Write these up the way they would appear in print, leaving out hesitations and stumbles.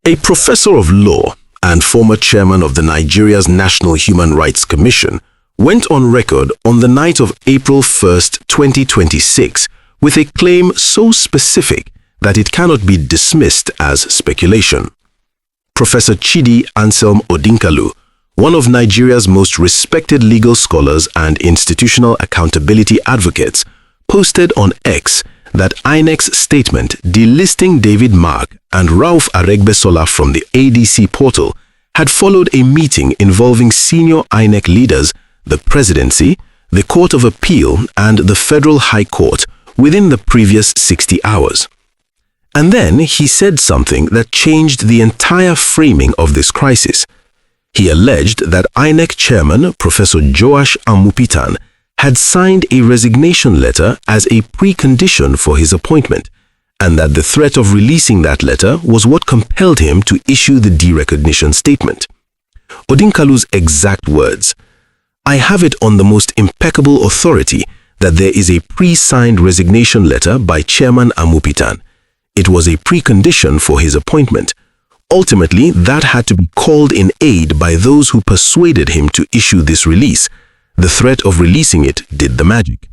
A professor of law and former chairman of the Nigeria's National Human Rights Commission went on record on the night of April 1st, 2026, with a claim so specific that it cannot be dismissed as speculation. Professor Chidi Anselm Odinkalu, one of Nigeria's most respected legal scholars and institutional accountability advocates, posted on X that INEC's statement delisting David Mark and Ralph Aregbesola from the ADC portal had followed a meeting involving senior INEC leaders, the Presidency, the Court of Appeal, and the Federal High Court within the previous 60 hours. And then he said something that changed the entire framing of this crisis. He alleged that INEC Chairman Professor Joash Amupitan had signed a resignation letter as a precondition for his appointment, and that the threat of releasing that letter was what compelled him to issue the derecognition statement. Odinkalu's exact words: "I have it on the most impeccable authority that there is a pre-signed resignation letter by Chairman Amupitan. It was a precondition for his appointment. Ultimately, that had to be called in aid by those who persuaded him to issue this release. The threat of releasing it did the magic."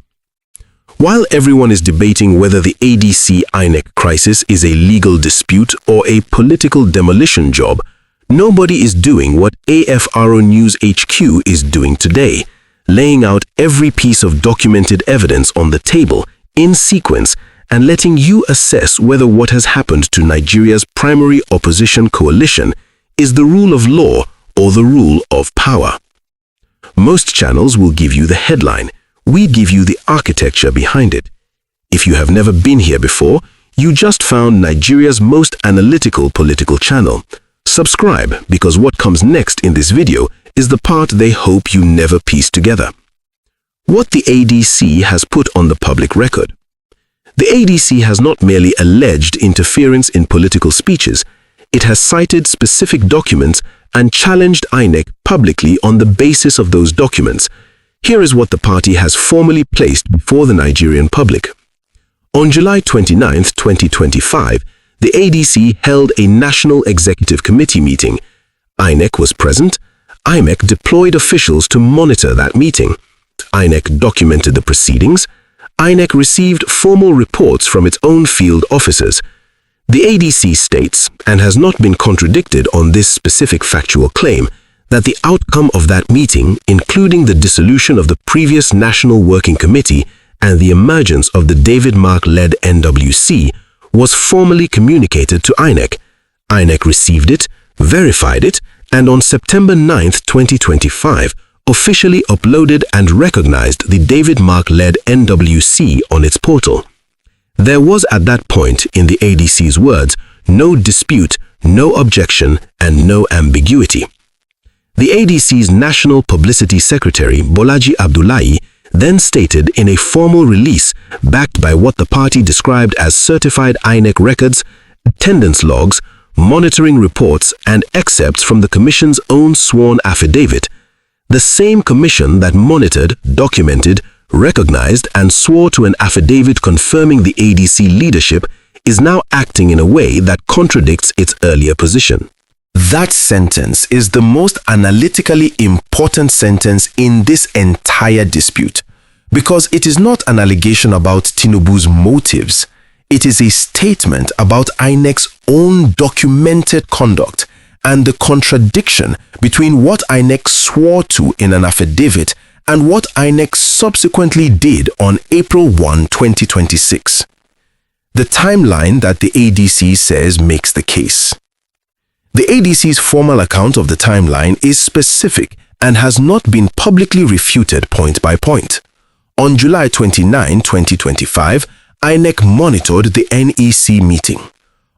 While everyone is debating whether the ADC-INEC crisis is a legal dispute or a political demolition job, nobody is doing what AFRONEWSHQ is doing today, laying out every piece of documented evidence on the table in sequence and letting you assess whether what has happened to Nigeria's primary opposition coalition is the rule of law or the rule of power. Most channels will give you the headline. We give you the architecture behind it. If you have never been here before, you just found Nigeria's most analytical political channel. Subscribe, because what comes next in this video is the part they hope you never piece together. What the ADC has put on the public record. The ADC has not merely alleged interference in political speeches, it has cited specific documents and challenged INEC publicly on the basis of those documents. Here is what the party has formally placed before the Nigerian public. On July 29, 2025, the ADC held a National Executive Committee meeting. INEC was present. INEC deployed officials to monitor that meeting. INEC documented the proceedings. INEC received formal reports from its own field officers. The ADC states, and has not been contradicted on this specific factual claim, that the outcome of that meeting, including the dissolution of the previous National Working Committee and the emergence of the David Mark-led NWC, was formally communicated to INEC. INEC received it, verified it, and on September 9, 2025, officially uploaded and recognized the David Mark-led NWC on its portal. There was at that point, in the ADC's words, no dispute, no objection, and no ambiguity. The ADC's National Publicity Secretary, Bolaji Abdullahi, then stated in a formal release backed by what the party described as certified INEC records, attendance logs, monitoring reports, and excerpts from the Commission's own sworn affidavit. The same Commission that monitored, documented, recognized, and swore to an affidavit confirming the ADC leadership is now acting in a way that contradicts its earlier position. That sentence is the most analytically important sentence in this entire dispute, because it is not an allegation about Tinubu's motives. It is a statement about INEC's own documented conduct and the contradiction between what INEC swore to in an affidavit and what INEC subsequently did on April 1, 2026. The timeline that the ADC says makes the case. The ADC's formal account of the timeline is specific and has not been publicly refuted point by point. On July 29, 2025, INEC monitored the NEC meeting.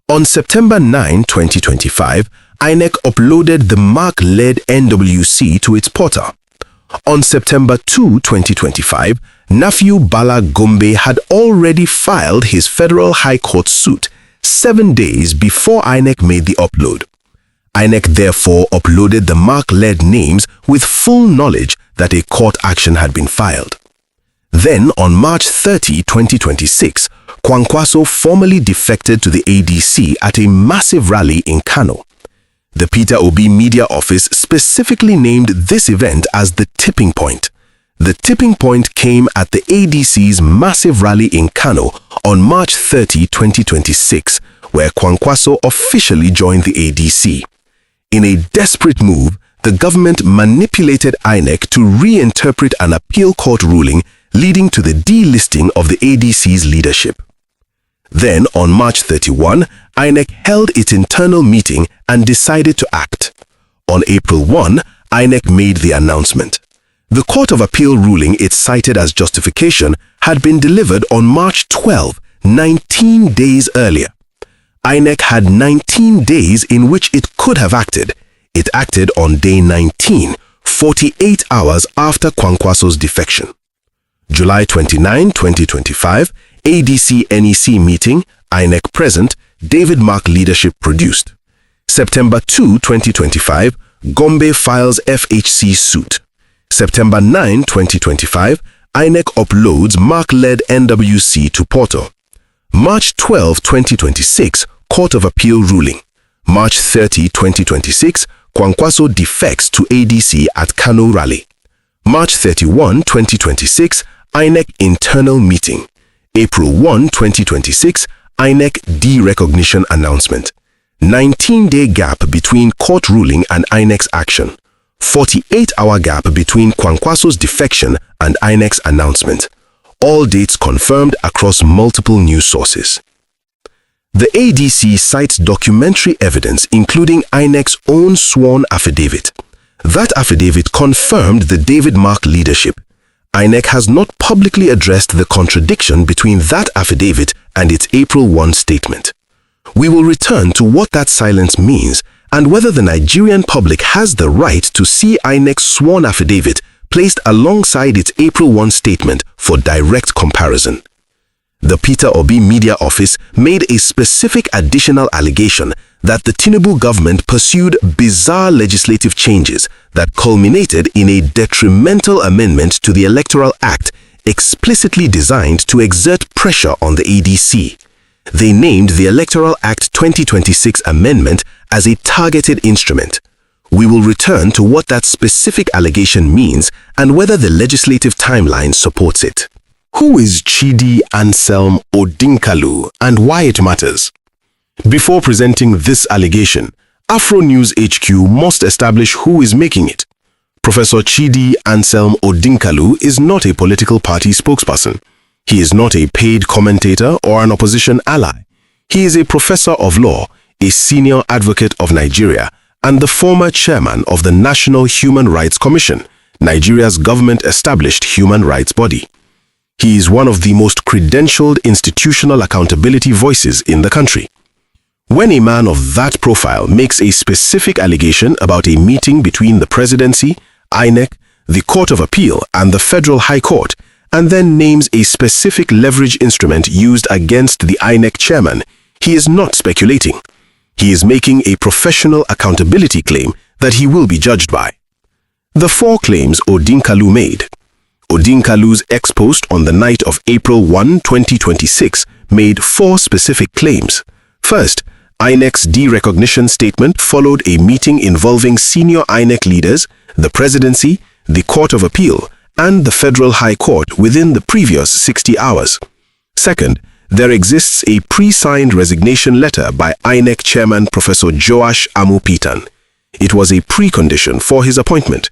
On September 9, 2025, INEC uploaded the Mark-led NWC to its portal. On September 2, 2025, Nephew Bala Gombe had already filed his Federal High Court suit 7 days before INEC made the upload. INEC therefore uploaded the Mark-led names with full knowledge that a court action had been filed. Then, on March 30, 2026, Kwankwaso formally defected to the ADC at a massive rally in Kano. The Peter Obi Media Office specifically named this event as the tipping point. The tipping point came at the ADC's massive rally in Kano on March 30, 2026, where Kwankwaso officially joined the ADC. In a desperate move, the government manipulated INEC to reinterpret an appeal court ruling leading to the delisting of the ADC's leadership. Then, on March 31, INEC held its internal meeting and decided to act. On April 1, INEC made the announcement. The Court of Appeal ruling it cited as justification had been delivered on March 12, 19 days earlier. INEC had 19 days in which it could have acted. It acted on day 19, 48 hours after Kwankwaso's defection. July 29, 2025, ADC NEC meeting, INEC present, David Mark leadership produced. September 2, 2025, Gombe files FHC suit. September 9, 2025, INEC uploads Mark-led NWC to portal. March 12, 2026, Court of Appeal ruling. March 30, 2026, Kwankwaso defects to ADC at Kano rally. March 31, 2026, INEC internal meeting. April 1, 2026, INEC derecognition announcement. 19-day gap between court ruling and INEC's action. 48-hour gap between Kwankwaso's defection and INEC's announcement. All dates confirmed across multiple news sources. The ADC cites documentary evidence including INEC's own sworn affidavit. That affidavit confirmed the David Mark leadership. INEC has not publicly addressed the contradiction between that affidavit and its April 1 statement. We will return to what that silence means and whether the Nigerian public has the right to see INEC's sworn affidavit placed alongside its April 1 statement for direct comparison. The Peter Obi Media Office made a specific additional allegation that the Tinubu government pursued bizarre legislative changes that culminated in a detrimental amendment to the Electoral Act explicitly designed to exert pressure on the ADC. They named the Electoral Act 2026 amendment as a targeted instrument. We will return to what that specific allegation means and whether the legislative timeline supports it. Who is Chidi, Anselm, Odinkalu, and why it matters? Before presenting this allegation, AFRONEWSHQ must establish who is making it. Professor Chidi Anselm Odinkalu is not a political party spokesperson. He is not a paid commentator or an opposition ally. He is a professor of law, a senior advocate of Nigeria, and the former chairman of the National Human Rights Commission, Nigeria's government-established human rights body. He is one of the most credentialed institutional accountability voices in the country. When a man of that profile makes a specific allegation about a meeting between the Presidency, INEC, the Court of Appeal, and the Federal High Court, and then names a specific leverage instrument used against the INEC chairman, he is not speculating. He is making a professional accountability claim that he will be judged by. The four claims Odinkalu made. Odinkalu's ex-post on the night of April 1, 2026 made four specific claims. First, INEC's derecognition statement followed a meeting involving senior INEC leaders, the Presidency, the Court of Appeal, and the Federal High Court within the previous 60 hours. Second, there exists a pre-signed resignation letter by INEC Chairman Professor Amupitan. It was a precondition for his appointment.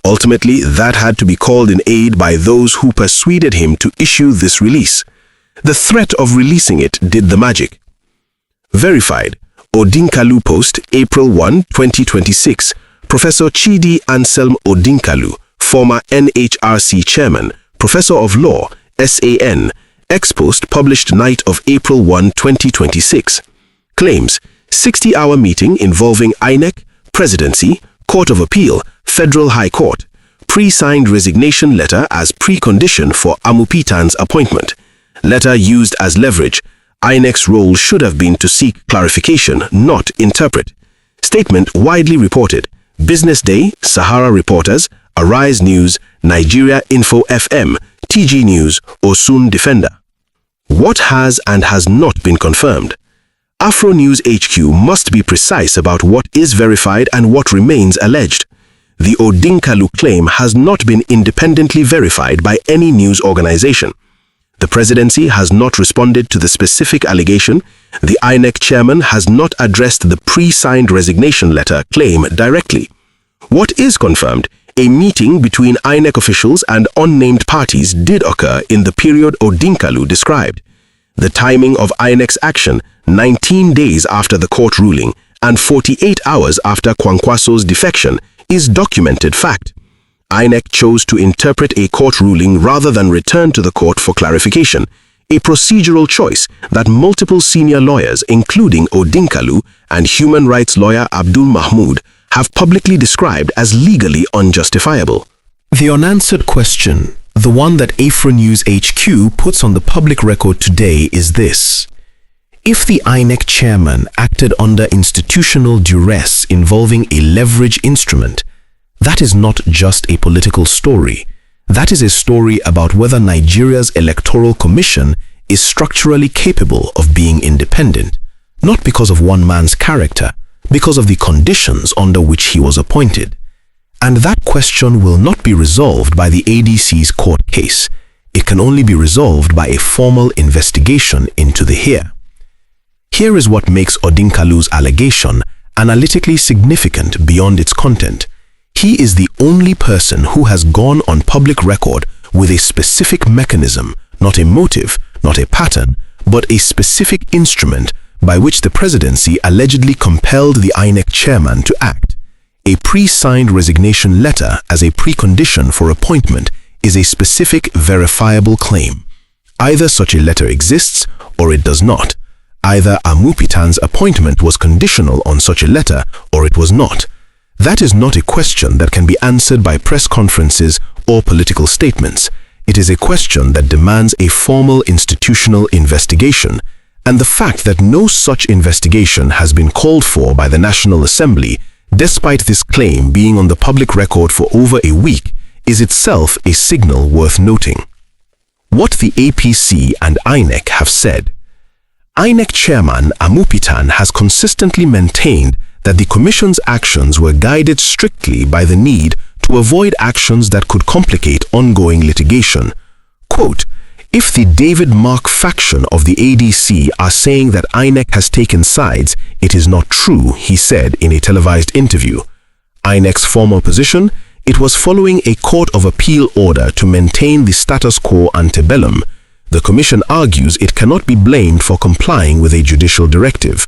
Ultimately, that had to be called in aid by those who persuaded him to issue this release. The threat of releasing it did the magic. Verified. Odinkalu post, April 1, 2026. Professor Chidi Anselm Odinkalu, former NHRC chairman, professor of law, SAN, ex-post published night of April 1, 2026. Claims, 60-hour meeting involving INEC, Presidency, Court of Appeal, Federal High Court. Pre-signed resignation letter as precondition for Amupitan's appointment. Letter used as leverage. INEC's role should have been to seek clarification, not interpret. Statement widely reported. Business Day, Sahara Reporters, Arise News, Nigeria Info FM, TG News, Osun Defender. What has and has not been confirmed? AFRONEWSHQ must be precise about what is verified and what remains alleged. The Odinkalu claim has not been independently verified by any news organization. The Presidency has not responded to the specific allegation. The INEC Chairman has not addressed the pre-signed resignation letter claim directly. What is confirmed, a meeting between INEC officials and unnamed parties did occur in the period Odinkalu described. The timing of INEC's action, 19 days after the court ruling and 48 hours after Kwankwaso's defection, is documented fact. INEC chose to interpret a court ruling rather than return to the court for clarification, a procedural choice that multiple senior lawyers, including Odinkalu and human rights lawyer Abdul Mahmood, have publicly described as legally unjustifiable. The unanswered question, the one that AFRONEWSHQ puts on the public record today, is this. If the INEC chairman acted under institutional duress involving a leverage instrument, that is not just a political story. That is a story about whether Nigeria's Electoral Commission is structurally capable of being independent, not because of one man's character, because of the conditions under which he was appointed. And that question will not be resolved by the ADC's court case. It can only be resolved by a formal investigation into the here. Here is what makes Odinkalu's allegation analytically significant beyond its content. He is the only person who has gone on public record with a specific mechanism, not a motive, not a pattern, but a specific instrument by which the Presidency allegedly compelled the INEC chairman to act. A pre-signed resignation letter as a precondition for appointment is a specific, verifiable claim. Either such a letter exists or it does not. Either Amupitan's appointment was conditional on such a letter or it was not. That is not a question that can be answered by press conferences or political statements. It is a question that demands a formal institutional investigation, and the fact that no such investigation has been called for by the National Assembly, despite this claim being on the public record for over a week, is itself a signal worth noting. What the APC and INEC have said. INEC Chairman Amupitan has consistently maintained that the Commission's actions were guided strictly by the need to avoid actions that could complicate ongoing litigation. Quote, if the David Mark faction of the ADC are saying that INEC has taken sides, it is not true, he said in a televised interview. INEC's formal position, it was following a Court of Appeal order to maintain the status quo ante bellum. The Commission argues it cannot be blamed for complying with a judicial directive.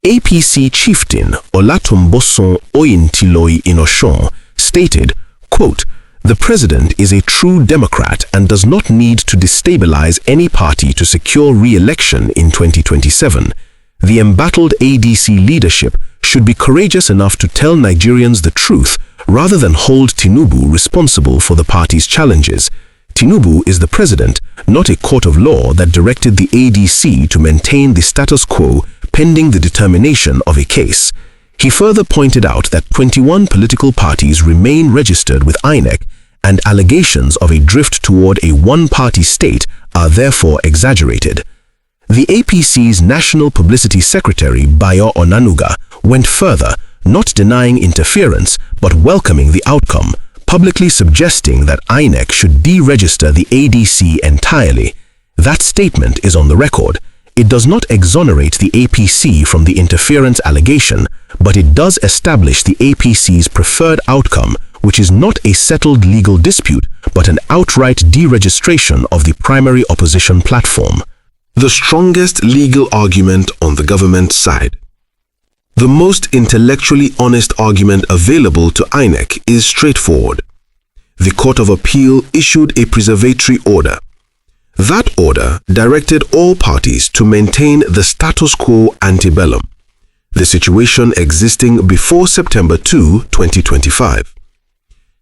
APC chieftain Olatunbosun Oyintiloi Inoshon stated, quote, the President is a true Democrat and does not need to destabilize any party to secure re-election in 2027. The embattled ADC leadership should be courageous enough to tell Nigerians the truth rather than hold Tinubu responsible for the party's challenges. Tinubu is the President, not a court of law that directed the ADC to maintain the status quo pending the determination of a case. He further pointed out that 21 political parties remain registered with INEC, and allegations of a drift toward a one-party state are therefore exaggerated. The APC's National Publicity Secretary, Bayo Onanuga, went further, not denying interference but welcoming the outcome, publicly suggesting that INEC should deregister the ADC entirely. That statement is on the record. It does not exonerate the APC from the interference allegation, but it does establish the APC's preferred outcome, which is not a settled legal dispute, but an outright deregistration of the primary opposition platform. The strongest legal argument on the government side. The most intellectually honest argument available to INEC is straightforward. The Court of Appeal issued a preservatory order. That order directed all parties to maintain the status quo ante bellum, the situation existing before September 2, 2025.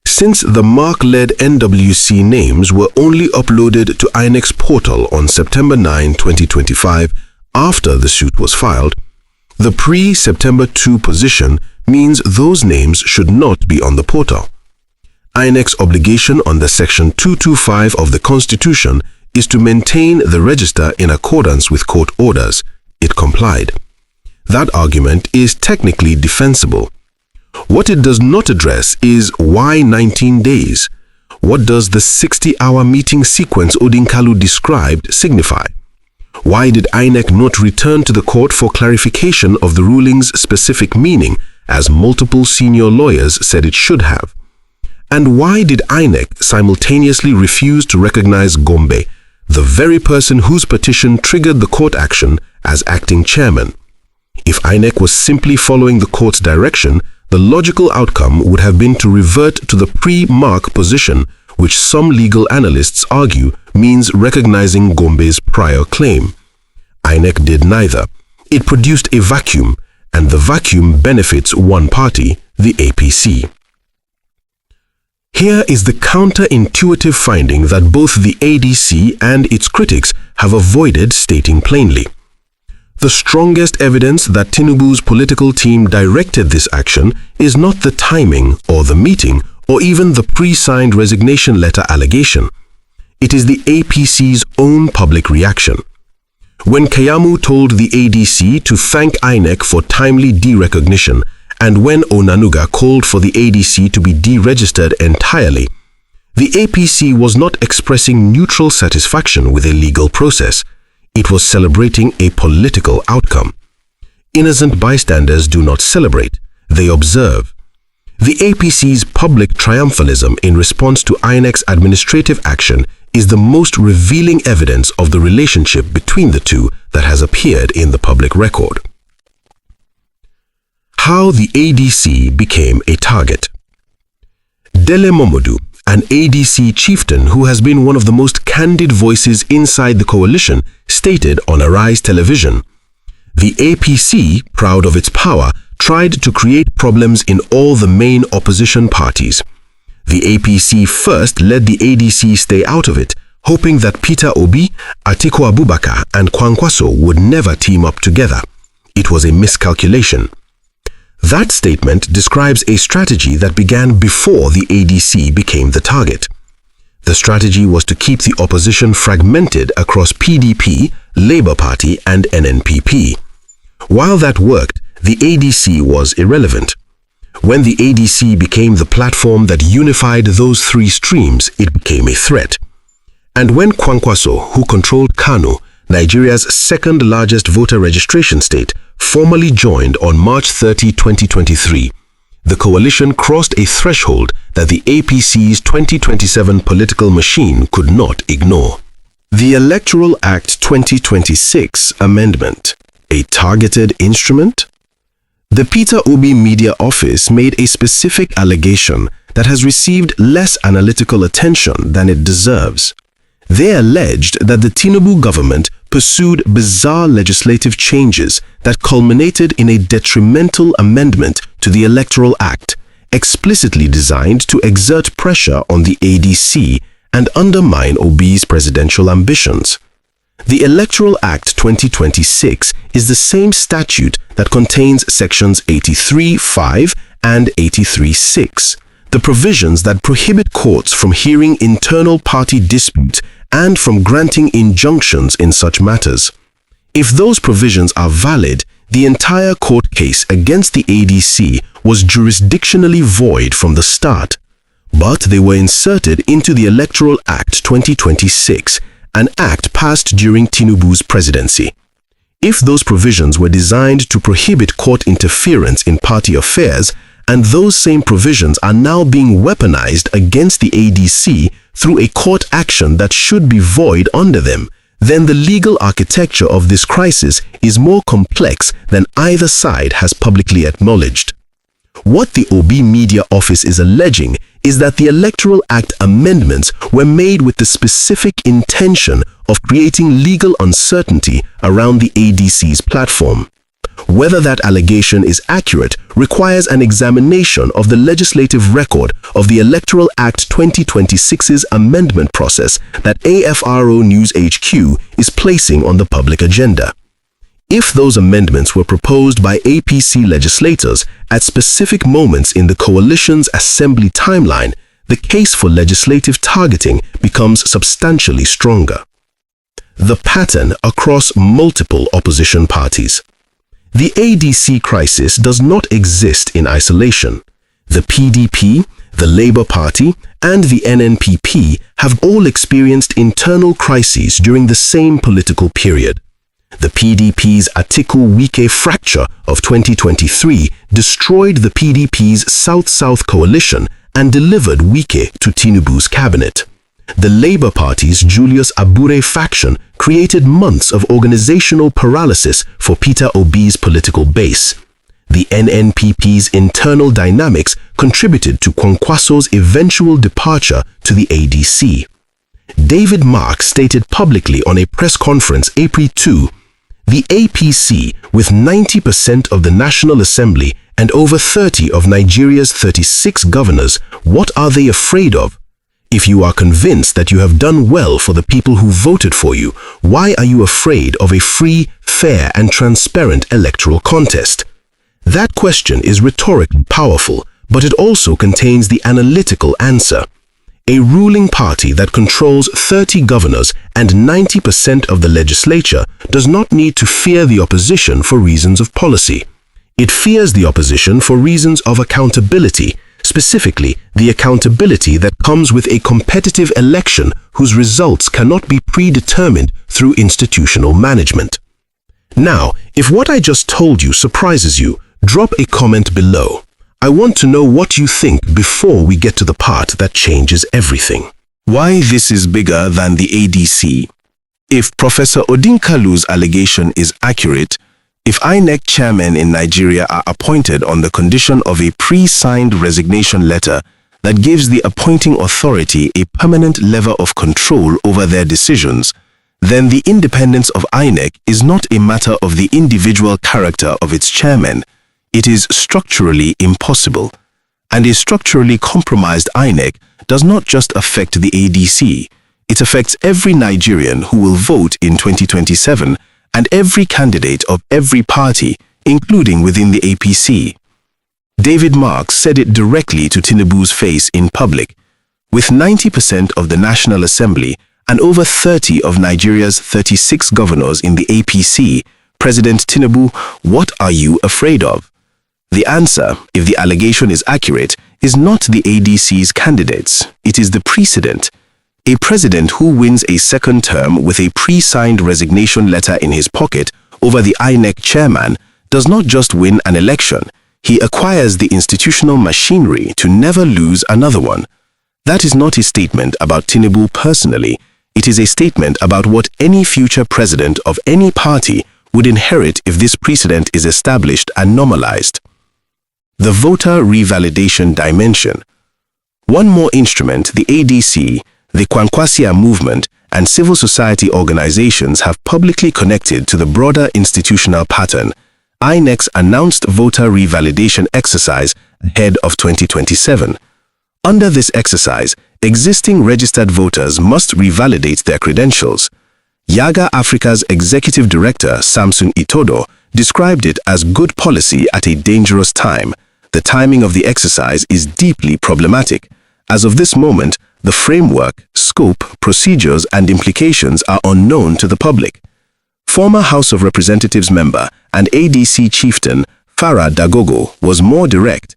Since the Mark-led NWC names were only uploaded to INEC's portal on September 9, 2025, after the suit was filed, the pre-September 2 position means those names should not be on the portal. INEC's obligation under Section 225 of the Constitution is to maintain the register in accordance with court orders. It complied. That argument is technically defensible. What it does not address is why 19 days? What does the 60-hour meeting sequence Odinkalu described signify? Why did INEC not return to the court for clarification of the ruling's specific meaning, as multiple senior lawyers said it should have? And why did INEC simultaneously refuse to recognize Gombe, the very person whose petition triggered the court action, as acting chairman? If INEC was simply following the court's direction, the logical outcome would have been to revert to the pre-Mark position, which some legal analysts argue means recognizing Gombe's prior claim. INEC did neither. It produced a vacuum, and the vacuum benefits one party, the APC. Here is the counterintuitive finding that both the ADC and its critics have avoided stating plainly. The strongest evidence that Tinubu's political team directed this action is not the timing or the meeting or even the pre-signed resignation letter allegation. It is the APC's own public reaction. When Kayamu told the ADC to thank INEC for timely derecognition, and when Onanuga called for the ADC to be deregistered entirely, the APC was not expressing neutral satisfaction with a legal process. It was celebrating a political outcome. Innocent bystanders do not celebrate, they observe. The APC's public triumphalism in response to INEC's administrative action is the most revealing evidence of the relationship between the two that has appeared in the public record. How the ADC became a target. Dele Momodu, an ADC chieftain who has been one of the most candid voices inside the coalition, stated on Arise Television, "The APC, proud of its power, tried to create problems in all the main opposition parties. The APC first let the ADC stay out of it, hoping that Peter Obi, Atiku Abubakar, and Kwankwaso would never team up together. It was a miscalculation." That statement describes a strategy that began before the ADC became the target. The strategy was to keep the opposition fragmented across PDP, Labour Party, and NNPP. While that worked, the ADC was irrelevant. When the ADC became the platform that unified those three streams, it became a threat. And when Kwankwaso, who controlled Kano, Nigeria's second largest voter registration state, formally joined on March 30, 2023, the coalition crossed a threshold that the APC's 2027 political machine could not ignore. The Electoral Act 2026 Amendment, a targeted instrument? The Peter Obi Media Office made a specific allegation that has received less analytical attention than it deserves. They alleged that the Tinubu government pursued bizarre legislative changes that culminated in a detrimental amendment to the Electoral Act, explicitly designed to exert pressure on the ADC and undermine Obi's presidential ambitions. The Electoral Act 2026 is the same statute that contains sections 83(5) and 83(6), the provisions that prohibit courts from hearing internal party disputes and from granting injunctions in such matters. If those provisions are valid, the entire court case against the ADC was jurisdictionally void from the start. But they were inserted into the Electoral Act 2026, an act passed during Tinubu's presidency. If those provisions were designed to prohibit court interference in party affairs, and those same provisions are now being weaponized against the ADC through a court action that should be void under them, then the legal architecture of this crisis is more complex than either side has publicly acknowledged. What the Obi Media Office is alleging is that the Electoral Act amendments were made with the specific intention of creating legal uncertainty around the ADC's platform. Whether that allegation is accurate requires an examination of the legislative record of the Electoral Act 2026's amendment process that AFRONEWSHQ is placing on the public agenda. If those amendments were proposed by APC legislators at specific moments in the coalition's assembly timeline, the case for legislative targeting becomes substantially stronger. The pattern across multiple opposition parties. The ADC crisis does not exist in isolation. The PDP, the Labour Party, and the NNPP have all experienced internal crises during the same political period. The PDP's Atiku Wike fracture of 2023 destroyed the PDP's South-South coalition and delivered Wike to Tinubu's cabinet. The Labour Party's Julius Abure faction created months of organizational paralysis for Peter Obi's political base. The NNPP's internal dynamics contributed to Kwankwaso's eventual departure to the ADC. David Mark stated publicly on a press conference April 2, "The APC, with 90% of the National Assembly and over 30 of Nigeria's 36 governors, what are they afraid of? If you are convinced that you have done well for the people who voted for you, why are you afraid of a free, fair, and transparent electoral contest?" That question is rhetorically powerful, but it also contains the analytical answer. A ruling party that controls 30 governors and 90% of the legislature does not need to fear the opposition for reasons of policy. It fears the opposition for reasons of accountability, specifically the accountability that comes with a competitive election whose results cannot be predetermined through institutional management. Now, if what I just told you surprises you, drop a comment below. I want to know what you think before we get to the part that changes everything. Why this is bigger than the ADC? If Professor Odinkalu's allegation is accurate, if INEC chairmen in Nigeria are appointed on the condition of a pre-signed resignation letter that gives the appointing authority a permanent level of control over their decisions, then the independence of INEC is not a matter of the individual character of its chairmen. It is structurally impossible. And a structurally compromised INEC does not just affect the ADC. It affects every Nigerian who will vote in 2027 and every candidate of every party, including within the APC. David Mark said it directly to Tinubu's face in public. With 90% of the National Assembly and over 30 of Nigeria's 36 governors in the APC, President Tinubu, what are you afraid of? The answer, if the allegation is accurate, is not the ADC's candidates. It is the precedent. A president who wins a second term with a pre-signed resignation letter in his pocket over the INEC chairman does not just win an election. He acquires the institutional machinery to never lose another one. That is not a statement about Tinubu personally. It is a statement about what any future president of any party would inherit if this precedent is established and normalized. The voter revalidation dimension. One more instrument, the ADC, the Kwankwasia movement, and civil society organizations have publicly connected to the broader institutional pattern, INEC's announced voter revalidation exercise ahead of 2027. Under this exercise, existing registered voters must revalidate their credentials. Yaga Africa's executive director, Samson Itodo, described it as good policy at a dangerous time. The timing of the exercise is deeply problematic. As of this moment, the framework, scope, procedures, and implications are unknown to the public. Former House of Representatives member and ADC chieftain Farah Dagogo was more direct.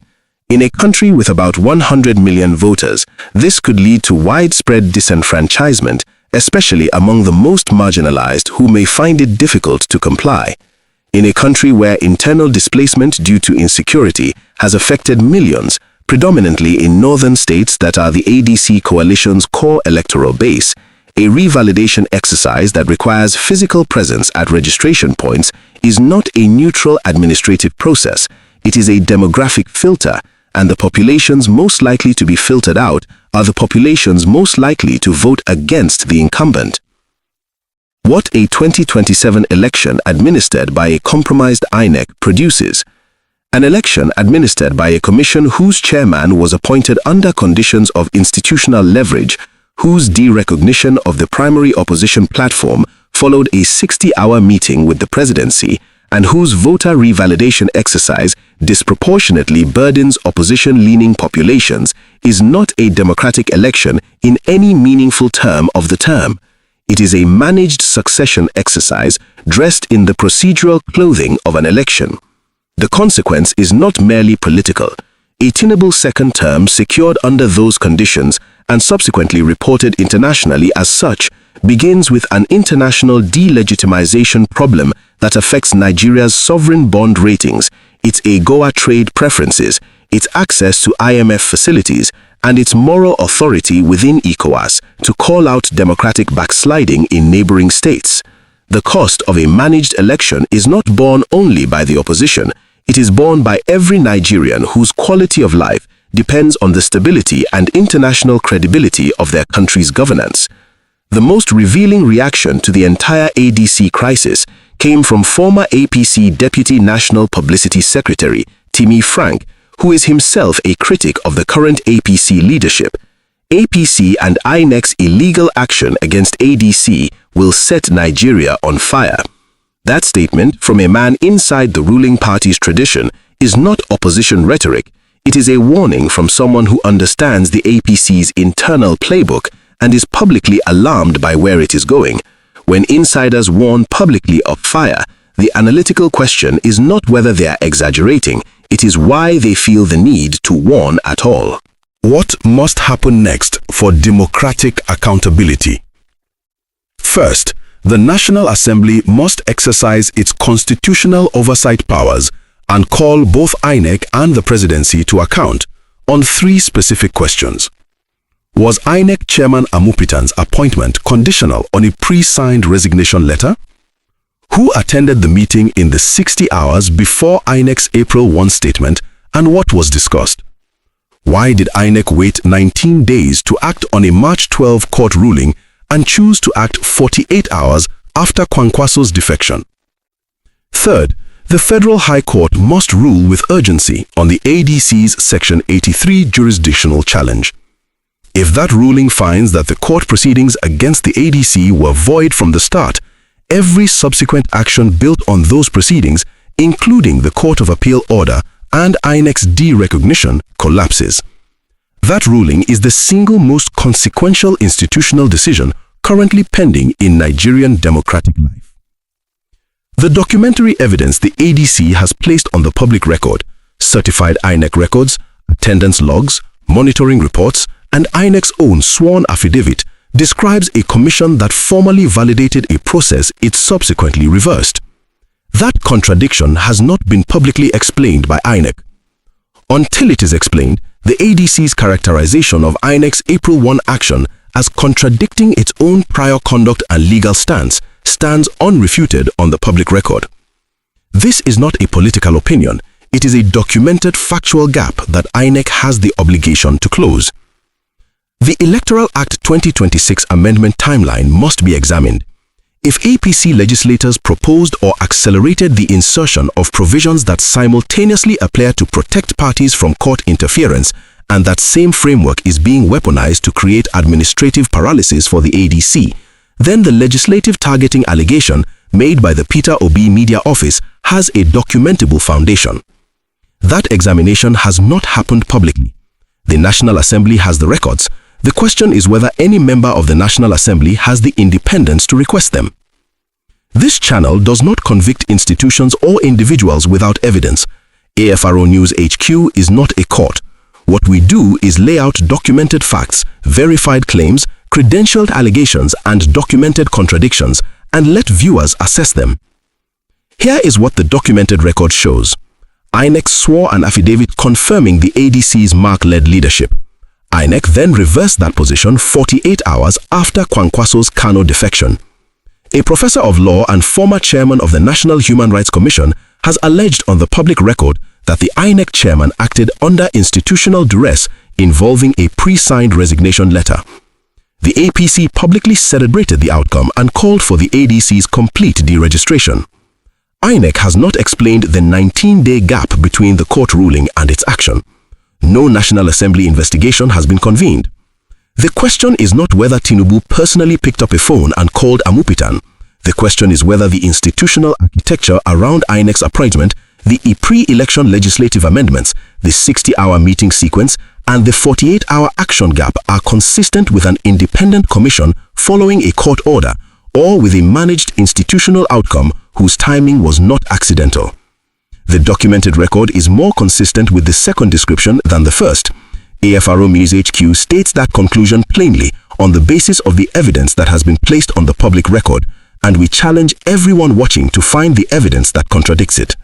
In a country with about 100 million voters, this could lead to widespread disenfranchisement, especially among the most marginalized who may find it difficult to comply. In a country where internal displacement due to insecurity has affected millions, predominantly in northern states that are the ADC coalition's core electoral base, a revalidation exercise that requires physical presence at registration points is not a neutral administrative process. It is a demographic filter, and the populations most likely to be filtered out are the populations most likely to vote against the incumbent. What a 2027 election administered by a compromised INEC produces. An election administered by a commission whose chairman was appointed under conditions of institutional leverage, whose derecognition of the primary opposition platform followed a 60-hour meeting with the presidency, and whose voter revalidation exercise disproportionately burdens opposition-leaning populations, is not a democratic election in any meaningful term of the term. It is a managed succession exercise dressed in the procedural clothing of an election. The consequence is not merely political. A tenable second term secured under those conditions and subsequently reported internationally as such begins with an international delegitimization problem that affects Nigeria's sovereign bond ratings, its AGOA trade preferences, its access to IMF facilities, and its moral authority within ECOWAS to call out democratic backsliding in neighboring states. The cost of a managed election is not borne only by the opposition, it is borne by every Nigerian whose quality of life depends on the stability and international credibility of their country's governance. The most revealing reaction to the entire ADC crisis came from former APC Deputy National Publicity Secretary, Timi Frank, who is himself a critic of the current APC leadership. APC and INEC's illegal action against ADC will set Nigeria on fire. That statement, from a man inside the ruling party's tradition, is not opposition rhetoric. It is a warning from someone who understands the APC's internal playbook and is publicly alarmed by where it is going. When insiders warn publicly of fire, the analytical question is not whether they are exaggerating, it is why they feel the need to warn at all. What must happen next for democratic accountability? First, the National Assembly must exercise its constitutional oversight powers and call both INEC and the Presidency to account on three specific questions. Was INEC Chairman Amupitan's appointment conditional on a pre-signed resignation letter? Who attended the meeting in the 60 hours before INEC's April 1 statement, and what was discussed? Why did INEC wait 19 days to act on a March 12 court ruling and choose to act 48 hours after Kwankwaso's defection? Third, the Federal High Court must rule with urgency on the ADC's Section 83 jurisdictional challenge. If that ruling finds that the court proceedings against the ADC were void from the start, every subsequent action built on those proceedings, including the Court of Appeal order and INEC's derecognition, collapses. That ruling is the single most consequential institutional decision currently pending in Nigerian democratic life. The documentary evidence the ADC has placed on the public record, certified INEC records, attendance logs, monitoring reports, and INEC's own sworn affidavit describes a commission that formally validated a process it subsequently reversed. That contradiction has not been publicly explained by INEC. Until it is explained, the ADC's characterization of INEC's April 1 action as contradicting its own prior conduct and legal stance stands unrefuted on the public record. This is not a political opinion, it is a documented factual gap that INEC has the obligation to close. The Electoral Act 2026 amendment timeline must be examined. If APC legislators proposed or accelerated the insertion of provisions that simultaneously appear to protect parties from court interference, and that same framework is being weaponized to create administrative paralysis for the ADC, then the legislative targeting allegation made by the Peter Obi Media Office has a documentable foundation. That examination has not happened publicly. The National Assembly has the records. The question is whether any member of the National Assembly has the independence to request them. This channel does not convict institutions or individuals without evidence. AFRONEWSHQ is not a court. What we do is lay out documented facts, verified claims, credentialed allegations, and documented contradictions, and let viewers assess them. Here is what the documented record shows. INEC swore an affidavit confirming the ADC's Mark-led leadership. INEC then reversed that position 48 hours after Kwankwaso's Kano defection. A professor of law and former chairman of the National Human Rights Commission has alleged on the public record that the INEC chairman acted under institutional duress involving a pre-signed resignation letter. The APC publicly celebrated the outcome and called for the ADC's complete deregistration. INEC has not explained the 19-day gap between the court ruling and its action. No National Assembly investigation has been convened. The question is not whether Tinubu personally picked up a phone and called Amupitan. The question is whether the institutional architecture around INEC's appointment, the pre-election legislative amendments, the 60-hour meeting sequence, and the 48-hour action gap are consistent with an independent commission following a court order, or with a managed institutional outcome whose timing was not accidental. The documented record is more consistent with the second description than the first. AFRONEWSHQ states that conclusion plainly on the basis of the evidence that has been placed on the public record, and we challenge everyone watching to find the evidence that contradicts it.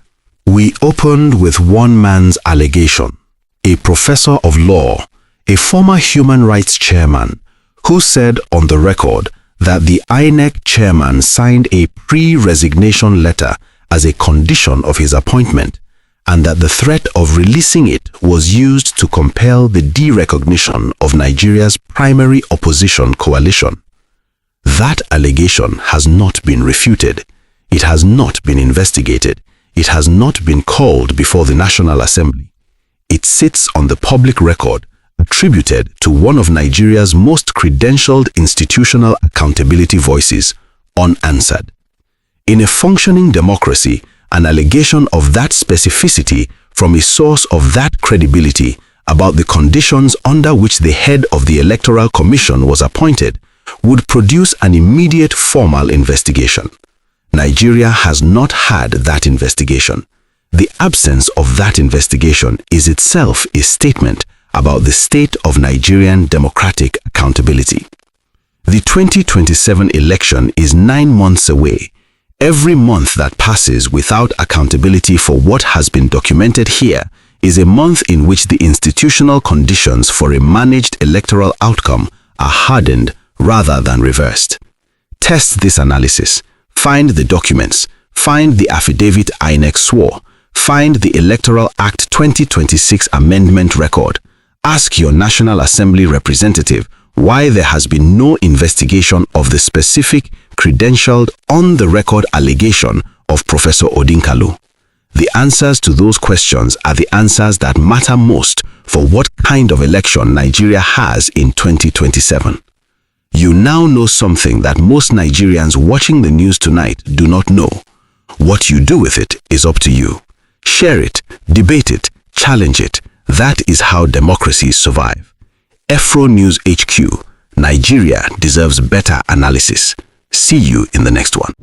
We opened with one man's allegation, a professor of law, a former human rights chairman, who said on the record that the INEC chairman signed a pre-resignation letter as a condition of his appointment, and that the threat of releasing it was used to compel the derecognition of Nigeria's primary opposition coalition. That allegation has not been refuted. It has not been investigated. It has not been called before the National Assembly. It sits on the public record, attributed to one of Nigeria's most credentialed institutional accountability voices, unanswered. In a functioning democracy, an allegation of that specificity from a source of that credibility about the conditions under which the head of the Electoral Commission was appointed would produce an immediate formal investigation. Nigeria has not had that investigation. The absence of that investigation is itself a statement about the state of Nigerian democratic accountability. The 2027 election is 9 months away. Every month that passes without accountability for what has been documented here is a month in which the institutional conditions for a managed electoral outcome are hardened rather than reversed. Test this analysis. Find the documents. Find the affidavit INEC swore. Find the Electoral Act 2026 amendment record. Ask your National Assembly representative why there has been no investigation of the specific credentialed on-the-record allegation of Professor Odinkalu. The answers to those questions are the answers that matter most for what kind of election Nigeria has in 2027. You now know something that most Nigerians watching the news tonight do not know. What you do with it is up to you. Share it, debate it, challenge it. That is how democracies survive. AFRONEWSHQ, Nigeria deserves better analysis. See you in the next one.